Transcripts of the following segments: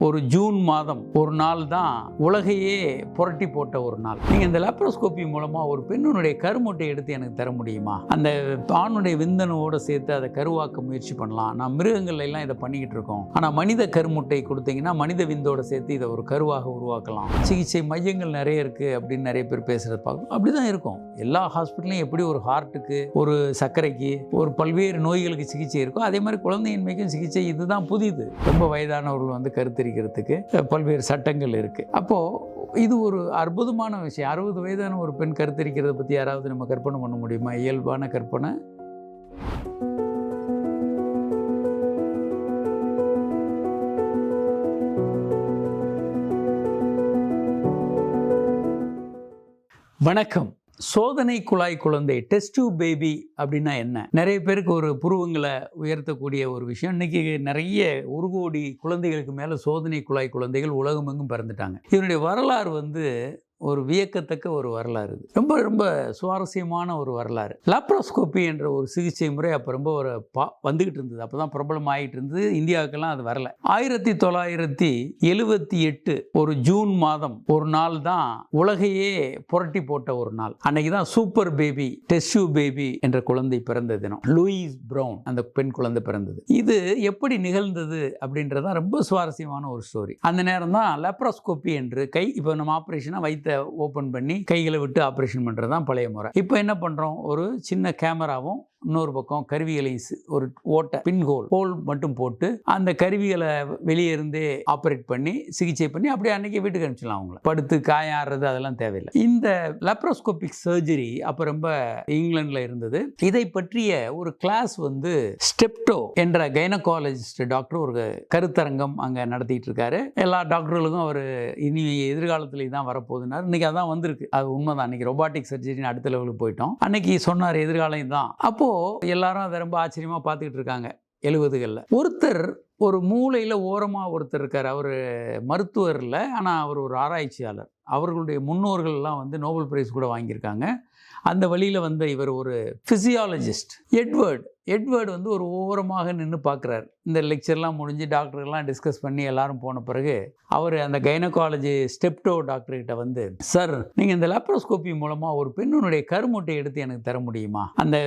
ஒரு ஜூன் மாதம் ஒரு நாள் தான் உலகையே புரட்டி போட்ட ஒரு நாள். நீங்கள் இந்த லேப்ரோஸ்கோபி மூலமாக ஒரு பெண்ணுடைய கருமுட்டை எடுத்து எனக்கு தர முடியுமா? அந்த ஆணுடைய விந்தணுவோடு சேர்த்து அதை கருவாக்க முயற்சி பண்ணலாம். நான் மிருகங்கள் எல்லாம் இதை பண்ணிக்கிட்டு இருக்கோம். ஆனால் மனித கருமுட்டை கொடுத்தீங்கன்னா மனித விந்தோட சேர்த்து இதை ஒரு கருவாக உருவாக்கலாம். சிகிச்சை மையங்கள் நிறைய இருக்குது அப்படின்னு நிறைய பேர் பேசுகிறத பார்க்கணும். அப்படி தான் இருக்கும். எல்லா ஹாஸ்பிட்டலையும் எப்படி ஒரு ஹார்ட்டுக்கு, ஒரு சர்க்கரைக்கு, ஒரு பல்வேறு நோய்களுக்கு சிகிச்சை இருக்கும், அதே மாதிரி குழந்தையின்மைக்கும் சிகிச்சை. இதுதான் புதிது. ரொம்ப வயதானவர்கள் வந்து கருத்தரிக்கிறதுக்கு பல்வேறு சட்டங்கள் இருக்கு. அப்போ இது ஒரு அற்புதமான விஷயம். 60 வயதான ஒரு பெண் கருத்தரிக்கிறத பத்தி யாராவது நம்ம கற்பனை பண்ண முடியுமா? இயல்பான கற்பனை. வணக்கம். சோதனை குழாய் குழந்தை, டெஸ்ட் டியூப் பேபி அப்படின்னா என்ன? நிறைய பேருக்கு ஒரு புருவங்களை உயர்த்தக்கூடிய ஒரு விஷயம். இன்னைக்கு நிறைய 1 கோடி குழந்தைகளுக்கு மேலே சோதனை குழாய் குழந்தைகள் உலகமெங்கும் பிறந்துட்டாங்க. இதனுடைய வரலாறு வந்து ஒரு வியக்கத்தக்க ஒரு வரலாறு. ரொம்ப ரொம்ப சுவாரஸ்யமான ஒரு வரலாறு. லேப்ரோஸ்கோபி என்ற ஒரு சிகிச்சை முறை அப்போ ரொம்ப ஒரு வந்துகிட்டு இருந்தது. அப்போ தான் பிரபலம் ஆகிட்டு இருந்தது. இந்தியாவுக்கெல்லாம் அது வரல. 1978 ஒரு ஜூன் மாதம் ஒரு நாள் தான் உலகையே புரட்டி போட்ட ஒரு நாள். அன்னைக்கு தான் super baby, test tube baby என்ற குழந்தை பிறந்த தினம். லூயிஸ் பிரவுன் அந்த பெண் குழந்தை பிறந்தது. இது எப்படி நிகழ்ந்தது அப்படின்றதான் ரொம்ப சுவாரஸ்யமான ஒரு ஸ்டோரி. அந்த நேரம் தான் லேப்ரோஸ்கோபி என்று இப்போ நம்ம ஆப்ரேஷனாக வைத்த ஓபன் பண்ணி கைகளை விட்டு ஆப்ரேஷன் பண்றது தான் பழைய முறை. இப்போ என்ன பண்றோம்? ஒரு சின்ன கேமராவும் இன்னொரு பக்கம் கருவிகளை ஒரு ஓட்டை ஹோல் மட்டும் போட்டு அந்த கருவிகளை வெளியே இருந்தே ஆப்ரேட் பண்ணி சிகிச்சை பண்ணி அப்படியே அன்னைக்கு வீட்டுக்கு அனுப்பிச்சிடலாம். அவங்கள படுத்து காயாடுறது அதெல்லாம் தேவையில்லை. இந்த லேப்ரோஸ்கோபிக் சர்ஜரி அப்போ ரொம்ப இங்கிலாந்துல இருந்தது. இதை பற்றிய ஒரு கிளாஸ் வந்து ஸ்டெப்டோ என்ற கைனகாலஜிஸ்ட் டாக்டர் ஒரு கருத்தரங்கம் அங்கே நடத்திட்டு இருக்காரு. எல்லா டாக்டர்களுக்கும் அவர் இனி எதிர்காலத்துல தான் வரப்போகுதுன்னாரு. இன்னைக்கு அதான் வந்திருக்கு. அது உண்மைதான். அன்னைக்கு ரொபாட்டிக் சர்ஜரின்னு அடுத்த லெவலுக்கு போயிட்டோம். அன்னைக்கு சொன்னார் எதிர்காலம் தான். அப்போ எல்லாரும் அதை ரொம்ப ஆச்சரியமா பார்த்துக்கிட்டு இருக்காங்க. 70களில் ஒருத்தர் ஒரு மூலையில் ஓரமாக ஒருத்தர் இருக்கார். அவர் மருத்துவர் இல்லை, ஆனால் அவர் ஒரு ஆராய்ச்சியாளர். அவர்களுடைய முன்னோர்கள்லாம் வந்து நோபல் பிரைஸ் கூட வாங்கியிருக்காங்க. அந்த வழியில் வந்த இவர் ஒரு ஃபிசியாலஜிஸ்ட். எட்வர்டு வந்து ஒரு ஓரமாக நின்று பார்க்குறாரு. இந்த லெக்சர்லாம் முடிஞ்சு டாக்டர்லாம் டிஸ்கஸ் பண்ணி எல்லாரும் போன பிறகு அவர் அந்த கைனகாலஜி ஸ்டெப்டோ டாக்டர்கிட்ட வந்து, சார், நீங்கள் இந்த லேப்ரோஸ்கோபி மூலமாக ஒரு பெண்ணுடைய கருமுட்டை எடுத்து எனக்கு தர முடியுமா? அந்த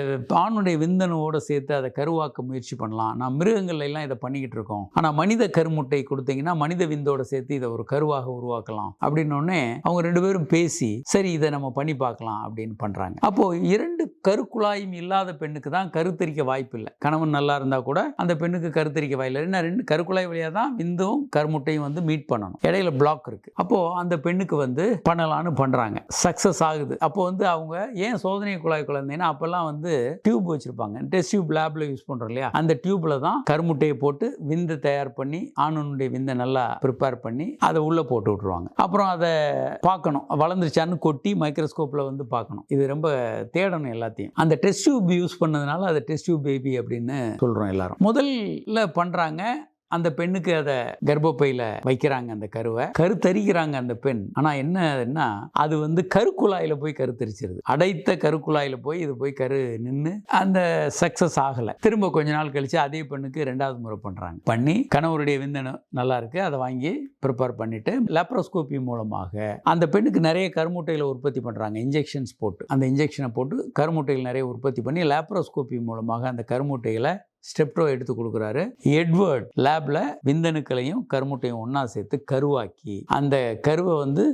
ஆணுடைய விந்தணுவோடு சேர்த்து அதை கருவாக்க முயற்சி பண்ணலாம். நான் மிருகங்கள் எல்லாம் இதை பண்ணிக்கிட்டு இருக்கோம். ஆனால் மனித கருமுட்டை கொடுத்தீங்கன்னா மனித விந்தோட சேர்த்து இதை ஒரு கருவாக உருவாக்கலாம் அப்படின்னோடனே அவங்க 2 பேரும் பேசி, சரி இதை நம்ம பண்ணி பார்க்கலாம் அப்படின்னு பண்ணுறாங்க. அப்போது 2 கருக்குழாயும் இல்லாத பெண்ணுக்கு தான் கருத்தரிக்க வாய்ப்பு இல்லை. கணவன் நல்லா இருந்தால் கூட அந்த பெண்ணுக்கு கருத்தரிக்க வாய்ப்பு இல்லை. 2 கருக்குழாய் வழியாக தான் விந்தும் கருமுட்டையும் வந்து மீட் பண்ணணும். இடையில பிளாக் இருக்கு. அப்போ அந்த பெண்ணுக்கு வந்து பண்ணலான்னு பண்றாங்க. சக்சஸ் ஆகுது. அப்போ வந்து அவங்க ஏன் சோதனை குழாய் குழந்தைன்னா அப்பெல்லாம் வந்து டியூப் வச்சிருப்பாங்க. டெஸ்ட் டியூப் லேப்ல யூஸ் பண்றோம் இல்லையா? அந்த டியூப்ல தான் கருமுட்டையை போட்டு விந்து தயார் பண்ணி ஆணுடைய விந்தை நல்லா ப்ரிப்பேர் பண்ணி அதை உள்ள போட்டு விட்டுருவாங்க. அப்புறம் அதை பார்க்கணும், வளர்ந்துருச்சான்னு கொட்டி மைக்ரோஸ்கோப்ல வந்து பார்க்கணும். இது ரொம்ப தேடணும் எல்லாத்தையும். அந்த டெஸ்ட் டியூப் யூஸ் பண்ணதுனால அதை டெஸ்ட் டியூப் பேபி அப்படின்னு சொல்றோம் எல்லாரும். முதல்ல பண்றாங்க. அந்த பெண்ணுக்கு அதை கர்ப்பப்பையில வைக்கிறாங்க. அந்த கருவை கருத்தரிக்கிறாங்க அந்த பெண். ஆனா என்னன்னா அது வந்து கருக்குழாயில போய் கருத்தரிச்சிருது. அடைத்த கருக்குழாயில போய் இது போய் கரு நின்று அந்த சக்சஸ் ஆகல. திரும்ப கொஞ்ச நாள் கழிச்சு அதே பெண்ணுக்கு 2வது முறை பண்றாங்க. பண்ணி கணவருடைய விந்தணு நல்லா இருக்கு, அதை வாங்கி ப்ரிப்பேர் பண்ணிட்டு லேப்ரோஸ்கோபி மூலமாக அந்த பெண்ணுக்கு நிறைய கருமுட்டைகளை உற்பத்தி பண்றாங்க. இன்ஜெக்ஷன்ஸ் போட்டு அந்த இன்ஜெக்ஷனை போட்டு கருமுட்டைகள் நிறைய உற்பத்தி பண்ணி லேப்ரோஸ்கோபி மூலமாக அந்த கருமுட்டைகளை ஸ்டெப்டோ எடுத்து கொடுக்குறாரு. எட்வர்ட் லேப்ல விந்தணுக்களையும் கருமுட்டையும் ஒன்னா சேர்த்து கருவாக்கி அந்த கருவை வந்து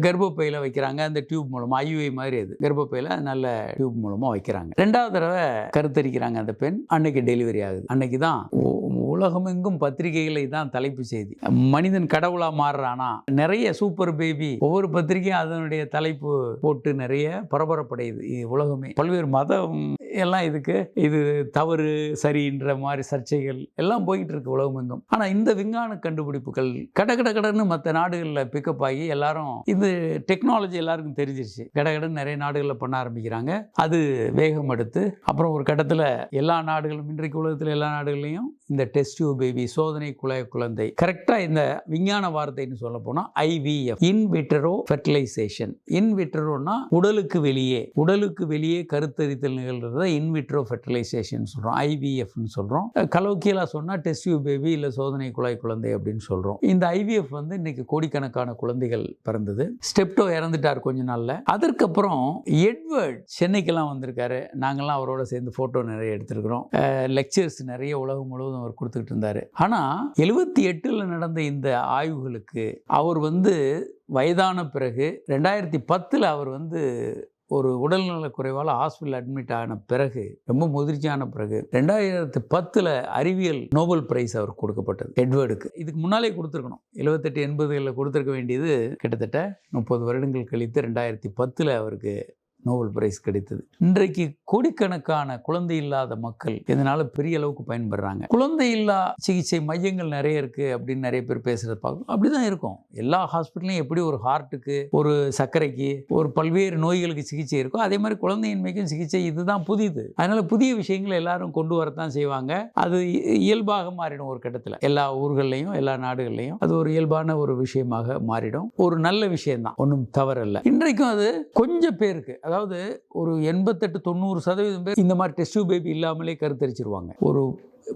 கர்ப்பப்பையில வைக்கிறாங்க. அந்த டியூப் மூலமா IUI மாதிரி அது கர்ப்பப்பையில நல்ல டியூப் மூலமா வைக்கிறாங்க. 2வது தடவை கருத்தரிக்கிறாங்க அந்த பெண். அன்னைக்கு டெலிவரி ஆகுது. அன்னைக்கு தான் உலகமெங்கும் பத்திரிகைகளை தான் தலைப்பு செய்தி. மனிதன் கடவுளா மாறுறானா? நிறைய சூப்பர் பேபி ஒவ்வொரு பத்திரிகையும் அதனுடைய தலைப்பு போட்டு நிறைய பரபரப்படையுது உலகமே. பல்வேறு மதம் எல்லாம் இதுக்கு இது தவறு சரின்ற மாதிரி சர்ச்சைகள் எல்லாம் போயிட்டு இருக்கு உலகமெங்கும். ஆனா இந்த விஞ்ஞான கண்டுபிடிப்புகள் கடன்னு மற்ற நாடுகளில் பிக்கப் ஆகி எல்லாரும் இது டெக்னாலஜி எல்லாருக்கும் தெரிஞ்சிருச்சு. கடன்னு நிறைய நாடுகளில் பண்ண ஆரம்பிக்கிறாங்க. அது வேகம் எடுத்து அப்புறம் ஒரு கட்டத்தில் எல்லா நாடுகளும், இன்றைக்கு உலகத்தில் எல்லா நாடுகளையும் இந்த டெஸ்ட் டியூப் பேபி, சோதனை குழாய் குழந்தை. கரெக்டா இந்த விஞ்ஞான வார்த்தைன்னு சொல்ல போனா IVF, இன் விட்ரோ ஃபெர்டிலைசேஷன். இன் விட்ரோனா உடலுக்கு வெளியே கருத்தரித்தல் நிகழ்றத இன் விட்ரோ ஃபெர்டிலைசேஷன் சொல்றோம், IVF சொல்றோம். கலோக்கியலா சொன்னா டெஸ்ட் டியூப் பேபி இல்ல சோதனை குழாய் குழந்தை அப்படின்னு சொல்றோம். இந்த IVF இன்னைக்கு கோடிக்கணக்கான குழந்தைகள் பிறந்தது. ஸ்டெப்டோ இறந்துட்டார் கொஞ்ச நாள்ல. அதற்கப்புறம் எட்வர்ட் சென்னைக்கெல்லாம் வந்திருக்காரு. நாங்கெல்லாம் அவரோட சேர்ந்து போட்டோ நிறைய எடுத்திருக்கிறோம். லெக்சர்ஸ் நிறைய உலகம் முழுவதும் அவர் கொடுத்துக்கிட்டு இருந்தாரு. ஆனா 78ல் நடந்த இந்த ஆய்வுகளுக்கு அவர் வயதான பிறகு 2010ல் அவர் ஒரு உடல்நல குறைவால் ஹாஸ்பிட்டல் அட்மிட் ஆன பிறகு, ரொம்ப முதிர்ச்சியான பிறகு 2010ல் அறிவியல் நோபல் பிரைஸ் அவருக்கு கொடுக்கப்பட்டது எட்வர்டுக்கு. இதுக்கு முன்னாலே கொடுத்துருக்கணும். 78, 80களில் கொடுத்துருக்க வேண்டியது கிட்டத்தட்ட 30 வருடங்கள் கழித்து 2010ல் அவருக்கு நோபல் பிரைஸ் கிடைத்தது. இன்றைக்கு கோடிக்கணக்கான குழந்தை இல்லாத மக்கள் இதனால பெரிய அளவுக்கு பயன்படுறாங்க. குழந்தை இல்லா சிகிச்சை மையங்கள் நிறைய இருக்கு அப்படின்னு நிறைய பேர் பேசுறது பார்க்கணும். அப்படிதான் இருக்கும். எல்லா ஹாஸ்பிட்டலையும் எப்படி ஒரு ஹார்ட்டுக்கு, ஒரு சர்க்கரைக்கு, ஒரு பல்வேறு நோய்களுக்கு சிகிச்சை இருக்கோ, அதே மாதிரி குழந்தையின்மைக்கும் சிகிச்சை. இதுதான் புதிது. அதனால புதிய விஷயங்களை எல்லாரும் கொண்டு வரத்தான் செய்வாங்க. அது இயல்பாக மாறிடும் ஒரு கட்டத்தில். எல்லா ஊர்கள்லையும் எல்லா நாடுகள்லையும் அது ஒரு இயல்பான ஒரு விஷயமாக மாறிடும். ஒரு நல்ல விஷயம்தான், ஒன்றும் தவறல்ல. இன்றைக்கும் அது கொஞ்சம் பேருக்கு, அதாவது ஒரு 88-90% பேர் இந்த மாதிரி டெஸ்ட் டியூப் பேபி இல்லாமலே கருத்தரிச்சிருவாங்க. ஒரு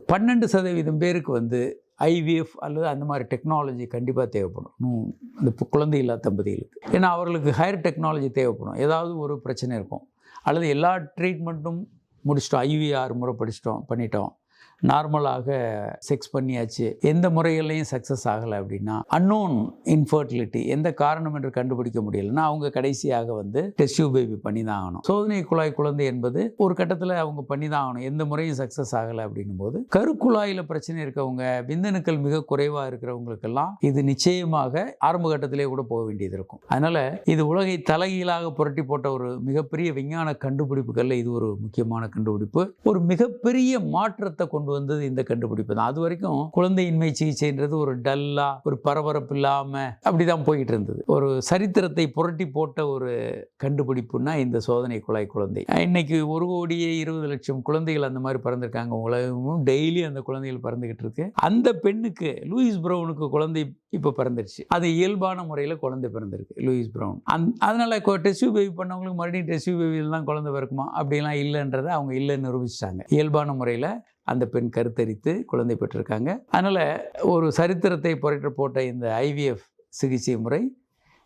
12% பேருக்கு IVF அல்லது அந்த மாதிரி டெக்னாலஜி கண்டிப்பாக தேவைப்படும் இந்த குழந்தை இல்லாத தம்பதிகளுக்கு. ஏன்னா அவர்களுக்கு ஹையர் டெக்னாலஜி தேவைப்படும். ஏதாவது ஒரு பிரச்சனை இருக்கும், அல்லது எல்லா ட்ரீட்மெண்ட்டும் முடிச்சிட்டோம், IVR முறை பண்ணிட்டோம், நார்மலாக செக்ஸ் பண்ணியாச்சு, எந்த முறைகளையும் சக்ஸஸ் ஆகலை அப்படின்னா, அன்னோன் இன்ஃபர்டிலிட்டி, எந்த காரணம் என்று கண்டுபிடிக்க முடியலைன்னா அவங்க கடைசியாக டெஸ்ட் டியூப் பேபி பண்ணி தான் ஆகணும். சோதனை குழாய் குழந்தை என்பது ஒரு கட்டத்தில் அவங்க பண்ணி தான் ஆகணும். எந்த முறையும் சக்ஸஸ் ஆகலை அப்படின்னும் போது, கருக்குழாயில் பிரச்சனை இருக்கவங்க, விந்தணுக்கள் மிக குறைவாக இருக்கிறவங்களுக்கெல்லாம் இது நிச்சயமாக ஆரம்ப கட்டத்திலே கூட போக வேண்டியது இருக்கும். அதனால இது உலகை தலைகீழாக புரட்டி போட்ட ஒரு மிகப்பெரிய விஞ்ஞான கண்டுபிடிப்புகளில் இது ஒரு முக்கியமான கண்டுபிடிப்பு. ஒரு மிகப்பெரிய மாற்றத்தை கொண்டு வந்தது இந்த கண்டுபிடிப்பு தான். அது வரைக்கும் குழந்தையின்மை சிகிச்சைன்றது ஒரு டல்லா, ஒரு பரபரப்பு இல்லாம அப்படிதான் போயிட்டு இருந்தது. ஒரு சரித்திரத்தை புரட்டி போட்ட ஒரு கண்டுபிடிப்புன்னா இந்த சோதனை குழாய் குழந்தை. இன்னைக்கு 1,20,00,000 குழந்தைகள் அந்த மாதிரி பிறந்திருக்காங்க. உலகமும் டெய்லி அந்த குழந்தைகள் பிறந்துகிட்டு இருக்கு. அந்த பெண்ணுக்கு, லூயிஸ் பிரவுனுக்கு குழந்தை இப்போ பிறந்துருச்சு. அது இயல்பான முறையில் குழந்தை பிறந்திருக்கு லூயிஸ் பிரவுன். அதனால டெஸ்ட் டியூப் பேபி பண்ணவங்களுக்கு மறுபடியும் டெஸ்ட் டியூப் பேபியில் தான் குழந்தை பிறக்குமா அப்படிலாம் இல்லைன்றதை அவங்க இல்லைன்னு நிரூபிச்சிட்டாங்க. இயல்பான முறையில் அந்த பெண் கருத்தரித்து குழந்தை பெற்றிருக்காங்க. அதனால் ஒரு சரித்திரத்தை புரட்டி போட்ட இந்த IVF சிகிச்சை முறை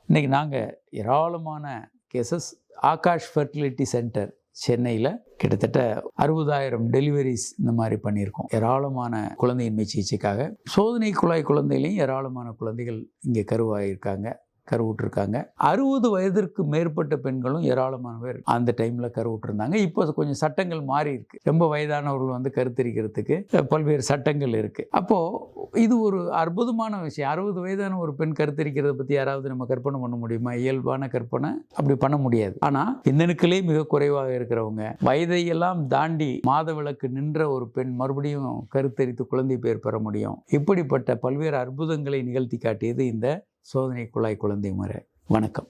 இன்றைக்கி நாங்கள் ஏராளமான கேசஸ், ஆகாஷ் ஃபெர்டிலிட்டி சென்டர் சென்னையில் கிட்டத்தட்ட 60,000 டெலிவரிஸ் இந்த மாதிரி பண்ணியிருக்கோம். ஏராளமான குழந்தையின்மை சிகிச்சைக்காக. சோதனை குழாய் குழந்தையிலையும் ஏராளமான குழந்தைகள் இங்கே கருவாயிருக்காங்க, கருவுற்றிருக்காங்க. 60 வயதிற்கு மேற்பட்ட பெண்களும் ஏராளமான பேர் அந்த டைமில் கருவுற்றிருந்தாங்க. இப்போ கொஞ்சம் சட்டங்கள் மாறி இருக்கு. ரொம்ப வயதானவர்கள் கருத்தரிக்கிறதுக்கு பல்வேறு சட்டங்கள் இருக்கு. அப்போது இது ஒரு அற்புதமான விஷயம். 60 வயதான ஒரு பெண் கருத்தரிக்கிறத பற்றி யாராவது நம்ம கற்பனை பண்ண முடியுமா? இயல்பான கற்பனை அப்படி பண்ண முடியாது. ஆனால் விந்தணுக்களே மிக குறைவாக இருக்கிறவங்க, வயதையெல்லாம் தாண்டி மாதவிலக்கு நின்ற ஒரு பெண் மறுபடியும் கருத்தரித்து குழந்தை பேர் பெற முடியும். இப்படிப்பட்ட பல்வேறு அற்புதங்களை நிகழ்த்தி காட்டியது இந்த சோதனை குழாய் குழந்தை முறை. வணக்கம்.